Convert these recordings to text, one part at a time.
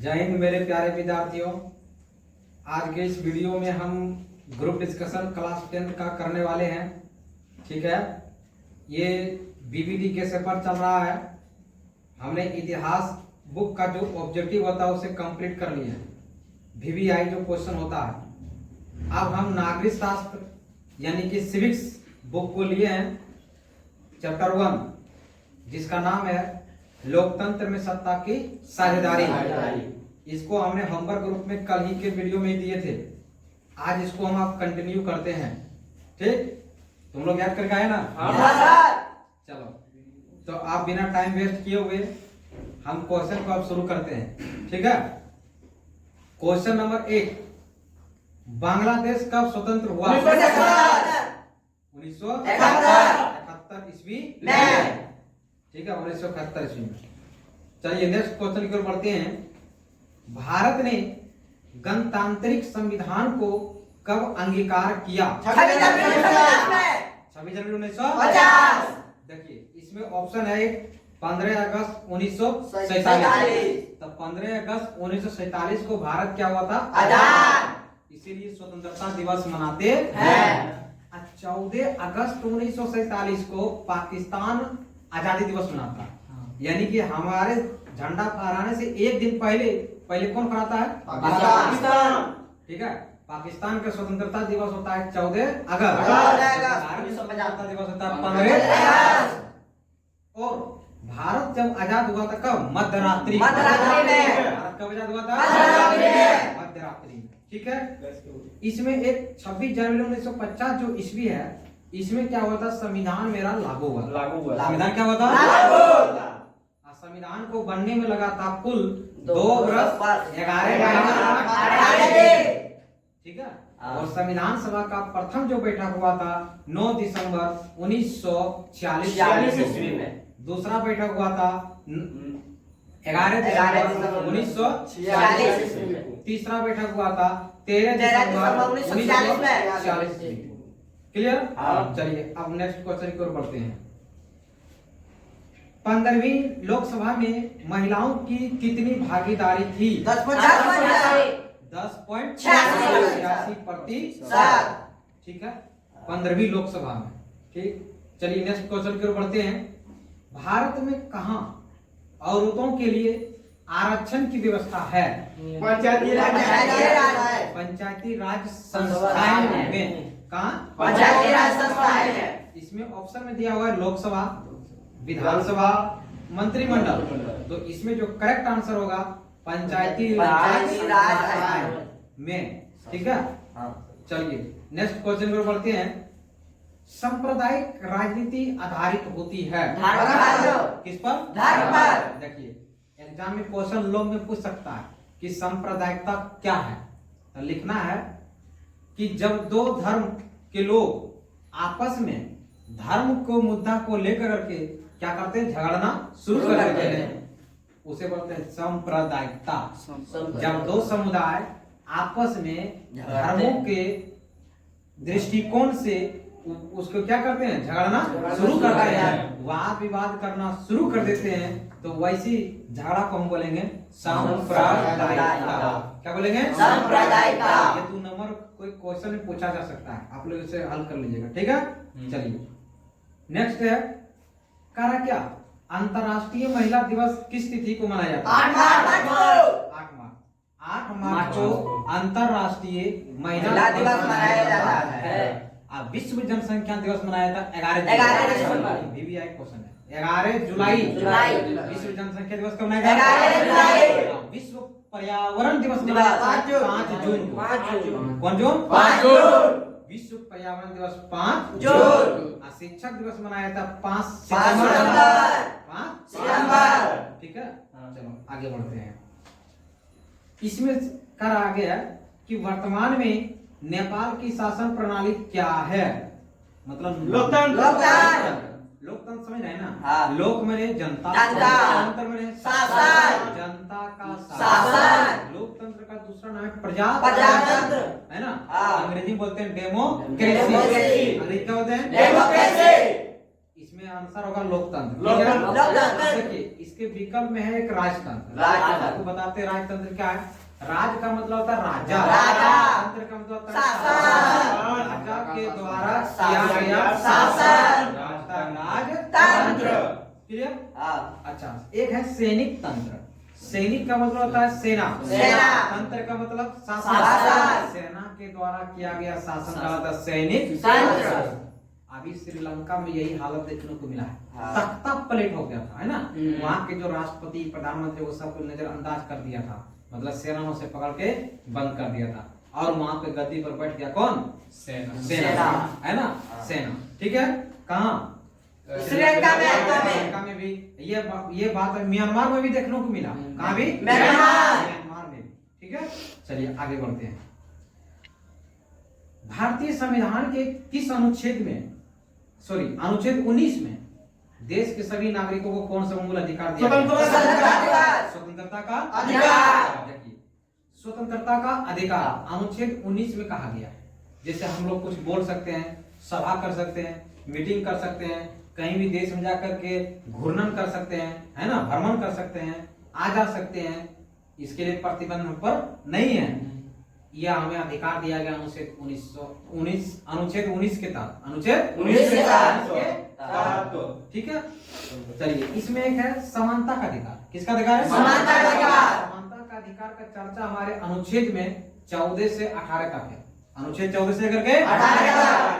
जय हिंद मेरे प्यारे विद्यार्थियों। आज के इस वीडियो में हम ग्रुप डिस्कशन क्लास 10 का करने वाले हैं। ठीक है, ये बीबीडी के पेपर चल रहा है। हमने इतिहास बुक का जो ऑब्जेक्टिव होता है उसे कंप्लीट कर लिया है। VVI जो क्वेश्चन होता है, अब हम नागरिक शास्त्र यानी कि सिविक्स बुक को लिए हैं, चैप्टर 1, जिसका नाम है लोकतंत्र में सत्ता की साझेदारी। इसको हमने होमवर्क ग्रुप में कल ही के वीडियो में दिए थे। आज इसको हम आप कंटिन्यू करते हैं। ठीक, तुम लोग याद करके आए ना? चलो, तो आप बिना टाइम वेस्ट किए हुए हम क्वेश्चन को अब शुरू करते हैं। ठीक है, क्वेश्चन नंबर 1, बांग्लादेश कब स्वतंत्र हुआ? 1971 ईस्वी। ठीक है, 1971 ईस्वी में। चलिए नेक्स्ट क्वेश्चन की ओर बढ़ते हैं। भारत ने गणतांत्रिक संविधान को कब अंगीकार किया? 26 जनवरी 1950। देखिए इसमें ऑप्शन है 15 अगस्त 1947। तो 15 अगस्त 1947 को भारत क्या हुआ था? आजाद। इसीलिए स्वतंत्रता दिवस मनाते हैं। 14 अगस्त 1947 को पाकिस्तान आजादी दिवस मनाता है। यानी कि हमारे झंडा फहराने से एक दिन पहले कौन फहराता है? पाकिस्तान। ठीक है, पाकिस्तान का स्वतंत्रता दिवस होता है 14 अगस्त। भारत का स्वतंत्रता दिवस होता है 15 अगस्त। और भारत जब आजाद हुआ था कब? मध्यरात्रि में। भारत कब आजाद हुआ था? मध्यरात्रि में। ठीक है, इसमें एक 26 जनवरी 1950 जो ईस्वी है, इसमें क्या हुआ था? संविधान मेरा लागू हुआ। संविधान क्या हुआ था? संविधान को बनने में लगा था कुल 2 वर्ष 11 महीने। ठीक है, और संविधान सभा का प्रथम जो बैठक हुआ था 9 दिसंबर 1946 ईस्वी में। दूसरा बैठक हुआ था 11 दिसंबर 1946 ईस्वी में। तीसरा बैठक हुआ था 13 दिसंबर 1946 ईस्वी में। क्लियर? चलिए अब नेक्स्ट क्वेश्चन की ओर बढ़ते हैं। 15वीं लोकसभा में महिलाओं की कितनी भागीदारी थी? 10.86%। ठीक है, 15वीं लोकसभा में। ठीक, चलिए नेक्स्ट क्वेश्चन की ओर बढ़ते हैं। भारत में कहां औरतों के लिए आरक्षण की व्यवस्था है? पंचायती राज संस्थाएं में। कहां? पंचायती राज संस्थाएं में। इसमें ऑप्शन में दिया हुआ है लोकसभा, विधानसभा, मंत्रिमंडल। तो इसमें जो करेक्ट आंसर होगा पंचायती राज संस्थाएं में। ठीक है, चलिए नेक्स्ट क्वेश्चन की ओर बढ़ते हैं। सांप्रदायिक राजनीति आधारित होती है किस पर? धर्म पर। देखिए एग्जाम में क्वेश्चन लोग में पूछ सकता है कि सांप्रदायिकता क्या है। तो लिखना है कि जब 2 धर्म के लोग आपस में धर्म को मुद्दा को लेकर के क्या करते हैं? झगड़ना शुरू कर देते हैं, उसे बोलते हैं सांप्रदायिकता। जब 2 समुदाय आपस में धर्मों के दृष्टिकोण से उसको क्या करते हैं? झगड़ना शुरू करते हैं, वाद विवाद करना शुरू कर देते हैं, तो वैसी झगड़ा को हम बोलेंगे सांप्रदायिकता। क्या बोलेंगे? सांप्रदायिकता। ये 2 नंबर कोई क्वेश्चन में पूछा जा सकता है, आप लोग इसे हल कर लीजिएगा। ठीक है, चलिए नेक्स्ट है करा क्या? अंतरराष्ट्रीय महिला दिवस किस तिथि को मनाया जाता है? 8 मार्च को अंतरराष्ट्रीय महिला दिवस मनाया जाता है। अब विश्व जनसंख्या दिवस मनाया जाता 11 दिसंबर। VVI क्वेश्चन है 11 जुलाई। विश्व जनसंख्या दिवस कब मनाया जाता है? 11 जुलाई। विश्व पर्यावरण दिवस 5 जून को। कौन जून? 5 जून। विश्व पर्यावरण दिवस 5 जून। शिक्षक दिवस मनाया था 5 सितंबर। ठीक है, चलो आगे बढ़ते हैं। इसमें कहा गया कि वर्तमान में नेपाल की शासन प्रणाली क्या है? मतलब लोकतंत्र। लोकतंत्र समझ रहे हैं ना? लोक मैंने जनता, तंत्र मैंने शासन, जनता का शासन। लोकतंत्र का दूसरा नाम है प्रजातंत्र, है ना? अंग्रेजी में बोलते हैं डेमोक्रेसी। अंग्रेजी क्या बोलते हैं? डेमोक्रेसी। इसमें आंसर होगा लोकतंत्र। देखिए इसके इसके विकल्प में है एक राजतंत्र। राजतंत्र। आपको बताते हैं राजतंत्र क्या है। राज का मतलब होता है राजा, तंत्र का मतलब होता है शासन। राजा के द्वारा किया गया शासन। राजतंत्र। क्लियर? अच्छा, एक है सैनिक तंत्र। सैनिक का मतलब होता है सेना, तंत्र का मतलब शासन। सेना के द्वारा किया गया शासन का होता है सैनिक तंत्र। अभी श्रीलंका में यही हालत देखने को मिला है। तख्ता पलट हो गया था, है ना। वहाँ के जो राष्ट्रपति प्रधानमंत्री वो सब को नजरअंदाज कर दिया था, मतलब सेनाओं से पकड़ के बंद कर दिया था, और वहाँ पे गद्दी पर बैठ गया कौन? सेना, है ना। सेना, ठीक है। कहाँ? श्रीलंका में भी ये बात म्यांमार में भी देखने को मिला। कहाँ भी? म्यांमार में। ठीक है, चलिए आगे बढ़ते हैं। भारतीय संविधान के किस अनुच्छेद में, अनुच्छेद 19 में देश के सभी नागरिकों को कौन सा मूल अधिकार दिया गया? स्वतंत्रता का अधिकार। देखिए, स्वतंत्रता का अधिकार अनुच्छेद 19 में कहा गया है। जैसे हम लोग कुछ बोल सकते हैं, सभा कर सकते हैं, मीटिंग कर सकते हैं, कहीं भी देश में जाकर के घूर्णन कर सकते हैं, है ना, भ्रमण कर सकते हैं, आ जा सकते हैं। इसके लिए प्रतिबंध हम पर नहीं है। यह हमें अधिकार दिया गया अनुच्छेद 19 के तहत, अनुच्छेद 19 के तहत। ठीक है, चलिए इसमें एक है समानता का अधिकार। किसका अधिकार है? समानता का अधिकार। समानता का अधिकार का चर्चा हमारे अनुच्छेद में 14 से 18 तक है। अनुच्छेद 14 से लेकर के 18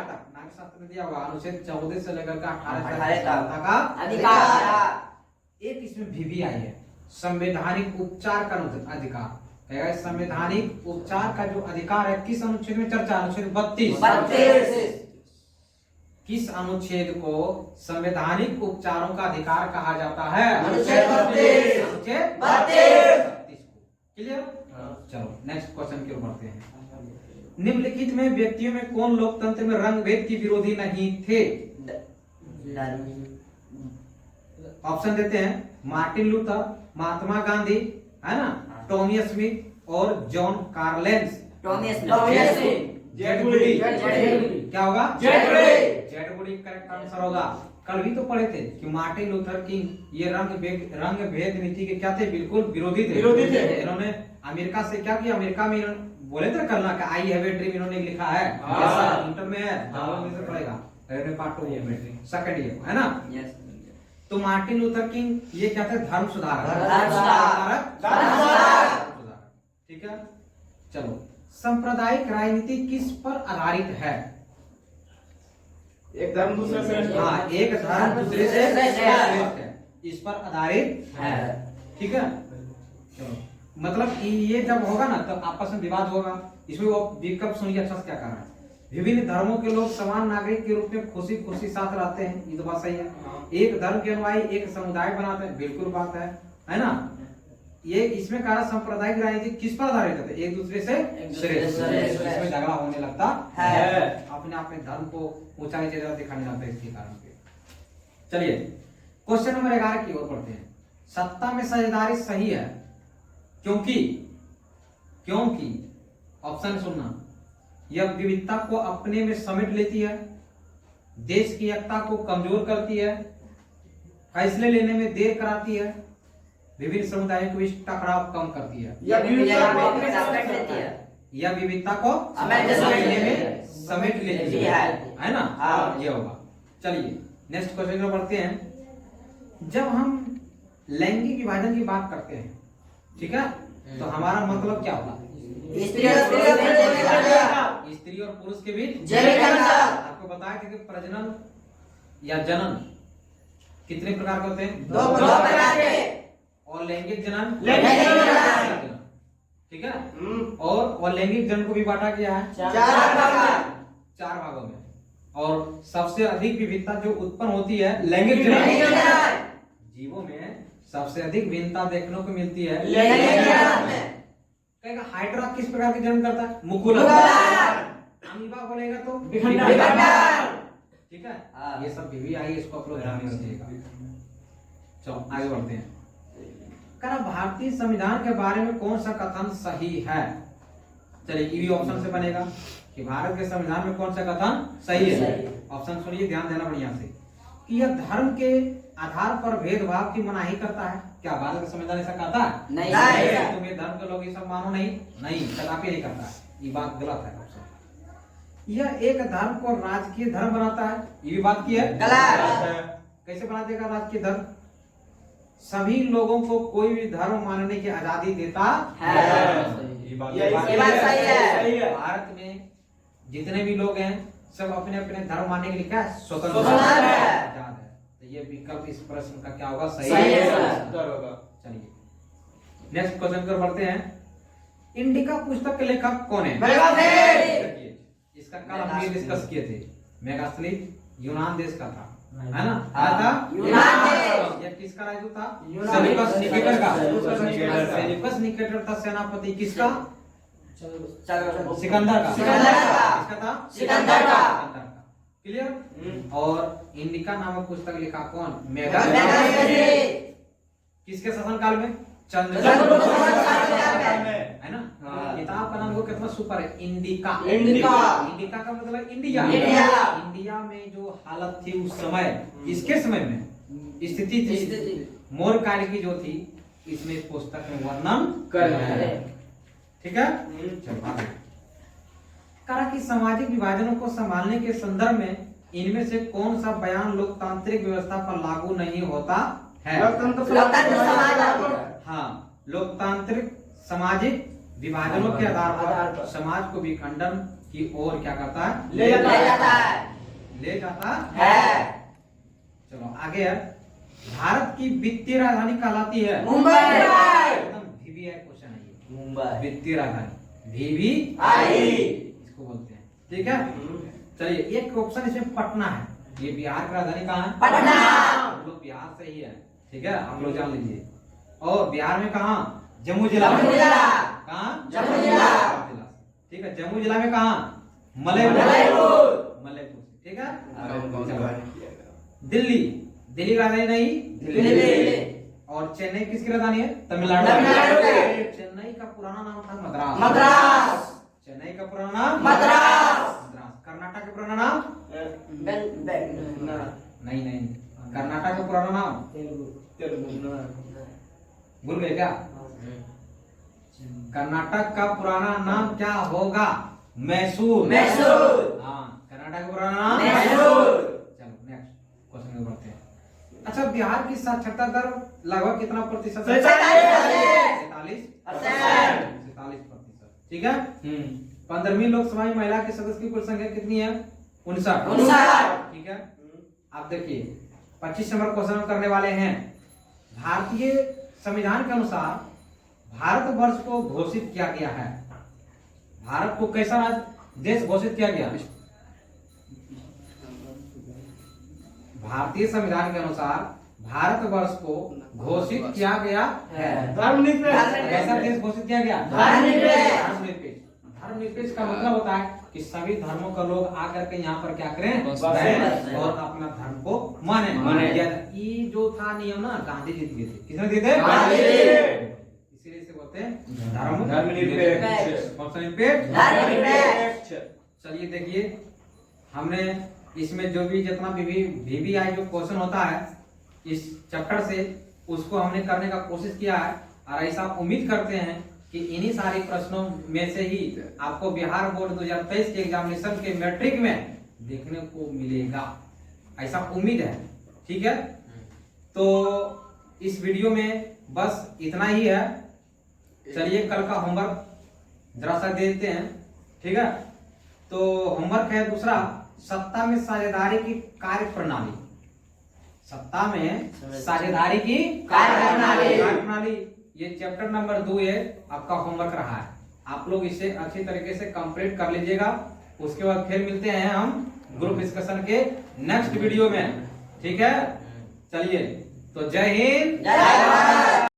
तक नागरिक शास्त्र में दिया हुआ। अनुच्छेद 14 से लेकर के 18 तक का अधिकार। एक इसमें भी आई है, संवैधानिक उपचार का अधिकार। संवैधानिक उपचार का जो अधिकार है, किस अनुच्छेद में चर्चा? अनुच्छेद 32। किस अनुच्छेद को संवैधानिक उपचारों का अधिकार कहा जाता है? अनुच्छेद 32 को। क्लियर? चलो नेक्स्ट क्वेश्चन की ओर बढ़ते हैं। निम्नलिखित में व्यक्तियों में कौन लोकतंत्र में रंग भेद की विरोधी नहीं थे? ऑप्शन देते हैं, मार्टिन लूथर, महात्मा गांधी, है ना, टॉमी स्मिथ और जॉन कार्लेंस। जेडगुडी। क्या होगा? जेडगुडी करेक्ट आंसर होगा। कल भी तो पढ़े थे कि मार्टिन लूथर किंग ये रंग भेद नीति के क्या थे? बिल्कुल विरोधी थे। इन्होंने अमेरिका से क्या किया? अमेरिका में बोले थे करना का आई हैव ए ड्रीम, इन्होंने लिखा है, इंटर में है, में पढ़ेगा पार्ट 2 में सेकंड ईयर, है ना। तो मार्टिन लूथर किंग ये क्या थे? धर्म सुधारक। ठीक है, चलो सांप्रदायिक राजनीति किस पर आधारित है? एक धर्म दूसरे से, हाँ, एक धर्म दूसरे से श्रेष्ठ है, इस पर आधारित है। ठीक है, चलो मतलब ये जब होगा ना तब आपस में विवाद होगा। इसमें वो विकल्प सुनिए अच्छा से क्या कर रहा है। विभिन्न धर्मों के लोग समान नागरिक के रूप में खुशी खुशी साथ रहते हैं, ये तो बात सही है। एक धर्म के अनुयायी एक समुदाय बनाते हैं, बिल्कुल बात है ना। ये इसमें कहा सांप्रदायिक राजनीति किस पर आधारित है? एक दूसरे से श्रेष्ठ। इसमें झगड़ा होने लगता है, अपने आप में धर्म को ऊंचाई जगह दिखाने लगता है इसके कारण से। चलिए क्वेश्चन नंबर 11 की ओर बढ़ते हैं। सत्ता में साझेदारी सही है क्योंकि ऑप्शन सुनना, यह विविधता को अपने में समेट लेती है, देश की एकता को कमजोर करती है, फैसले लेने में देर कराती है, विभिन्न समुदायों के बीच टकराव कम करती है, या विविधता को लेने में समेट लेती है ना। ये होगा। चलिए नेक्स्ट क्वेश्चन पर बढ़ते हैं। जब हम लैंगिक विभाजन की बात करते हैं, ठीक है, तो हमारा मतलब क्या होगा? स्त्री और पुरुष के बीच आपको बताया कि प्रजनन या जनन कितने प्रकार के होते हैं? 2 प्रकार के। और लैंगिक जनन, ठीक है, और लैंगिक जनन को भी बांटा गया है 4 भागों में। और सबसे अधिक विविधता जो उत्पन्न होती है लैंगिक जनन। जीवों में सबसे अधिक भिन्नता देखने को मिलती है लैंगिक जनन में। कहेगा हाइड्रा किस प्रकार के जन्म करता है? मुकुलक। अमीबा बोलेगा तो विखंडन। ठीक है, ये सब भी आई, इसको आप लोग ध्यान में रखिएगा। चलो आगे बढ़ते हैं। भारतीय संविधान के बारे में कौन सा कथन सही है? चलिए ये भी ऑप्शन से बनेगा कि भारत के संविधान में कौन सा कथन सही है। ऑप्शन सुनिए, ध्यान देना बढ़िया से। कि यह धर्म के आधार पर भेदभाव की मनाही करता है, क्या भारत का संविधान ऐसा कहता है? नहीं। तुम ये धर्म के लोग ये सब मानो नहीं, नहीं कदापि नहीं करता है, ये बात गलत है आपसे। यह एक धर्म को राजकीय धर्म बनाता है, ये भी बात की है गलत। कैसे बना देगा राजकीय धर्म? सभी लोगों को कोई भी धर्म मानने की आजादी देता है। ये बात ये बात सही है। सही है। भारत में जितने भी लोग हैं सब अपने अपने धर्म मानने के लिए क्या है? स्वतंत्र स्वतंत्र है। आजाद है। तो ये विकल्प इस प्रश्न का क्या होगा? सही सही है। उत्तर होगा। चलिए नेक्स्ट क्वेश्चन पर बढ़ते हैं। इंडिका पुस्तक के लेखक कौन है? मेगास्थनीज। देखिए, इसका कल हमने डिस्कस किए थे। मेगास्थनीज यूनान देश का था, है ना? आया था यूनान देश। ये किसका राजू था? यूनान सेल्यूकस देश। निकेटर का। सेल्यूकस निकेटर का। सेल्यूकस निकेटर था सेनापति किसका? चलो। सिकंदर का। सिकंदर का। किसका था? सिकंदर का। क्लियर? और इंडिका नामक पुस्तक लिखा कौन? मेगास्थनीज। किसके शासनकाल में? चंद्रगुप्त शासनकाल में। है ना? हाँ। किताब का नाम को कितना सुपर है? इंडिका। इंडिका। इंडिका का मतलब है इंडिया। इंडिया। इंडिया में जो हालत थी उस समय, इसके समय में स्थिति थी, स्थिति। मौर्य कार्य की जो थी, इसमें इस पुस्तक में वर्णन कर किया रहे है। हैं। ठीक है? चलो आगे। कहा कि सामाजिक विभाजनों को संभालने के संदर्भ में इनमें से कौन सा बयान लोकतांत्रिक व्यवस्था पर लागू नहीं होता है? लोकतंत्र समाज। हाँ, लोकतांत्रिक सामाजिक विभाजनों के आधार आधार पर पर समाज को विखंडन की ओर क्या करता है? ले जाता है। ले जाता है। चलो आगे है। भारत की वित्तीय राजधानी कहलाती है? मुंबई। एकदम VVI क्वेश्चन है ये। मुंबई। वित्तीय राजधानी VVI इसको बोलते हैं। ठीक है? चलिए एक ऑप्शन इसमें पटना है। ये बिहार की राजधानी कहाँ है? पटना। हम लोग बिहार से ही है। ठीक है, आप लोग जान लीजिए। और बिहार में कहाँ? जम्मू जिला में। जम्मू जिला। कहाँ? जम्मू जिला। ठीक है, जम्मू जिला में कहाँ? मलयपुर। मलयपुर। मलयपुर। ठीक है? कौन सा चलो। कार्य किया गया? दिल्ली। दिल्ली का राजधानी नहीं? दिल्ली। और चेन्नई किसकी राजधानी है? तमिलनाडु। तमिलनाडु की। चेन्नई का पुराना नाम था मद्रास। मद्रास। चेन्नई का पुराना नाम मद्रास। मद्रास। कर्नाटक का पुराना नाम? नहीं नहीं, कर्नाटक का पुराना नाम भूल गए क्या? कर्नाटक का पुराना नाम क्या होगा? मैसूर। मैसूर। हाँ, कर्नाटक का पुराना नाम मैसूर। चलो नेक्स्ट क्वेश्चन में बढ़ते हैं। अच्छा, बिहार की साक्षरता दर लगभग कितना प्रतिशत? 47%। 47%। ठीक है? 15वीं लोकसभा में महिला के सदस्य की कुल संख्या कितनी है? 59। ठीक है? आप देखिए 25 नंबर क्वेश्चन हम करने वाले हैं। भारतीय संविधान के अनुसार भारतवर्ष को घोषित किया गया है। भारत को कैसा देश घोषित किया गया? भारतीय संविधान के अनुसार भारतवर्ष को घोषित किया गया है। कैसा देश घोषित किया गया? धर्मनिरपेक्ष। धर्मनिरपेक्ष। धर्मनिरपेक्ष का मतलब होता है कि सभी धर्मों का लोग आकर के यहाँ पर क्या करें? बसें। रहें और अपना धर्म को माने। माने। ये जो था नियम ना, गांधी जी दिए थे। किसने दिए थे? गांधी जी। इसीलिए इसे बोलते हैं धर्मनिरपेक्ष। कौन सा निरपेक्ष? धर्मनिरपेक्ष। चलिए देखिए, हमने इसमें जो भी जितना VVI जो क्वेश्चन होता है इस चैप्टर से, उसको हमने करने का कोशिश किया है। और ऐसा उम्मीद करते हैं कि इन्हीं सारे प्रश्नों में से ही आपको बिहार बोर्ड 2023 के एग्जामिनेशन के मैट्रिक में देखने को मिलेगा, ऐसा उम्मीद है। ठीक है? तो इस वीडियो में बस इतना ही है। चलिए कल का होमवर्क जरा सा देते हैं। ठीक है? तो होमवर्क है दूसरा, सत्ता में साझेदारी की कार्य प्रणाली। सत्ता में साझेदारी की कार्य प्रणाली, ये चैप्टर नंबर 2 है, आपका होमवर्क रहा है। आप लोग इसे अच्छी तरीके से कंप्लीट कर लीजिएगा। उसके बाद फिर मिलते हैं हम ग्रुप डिस्कशन के नेक्स्ट वीडियो में। ठीक है? चलिए, तो जय हिंद, जय भारत।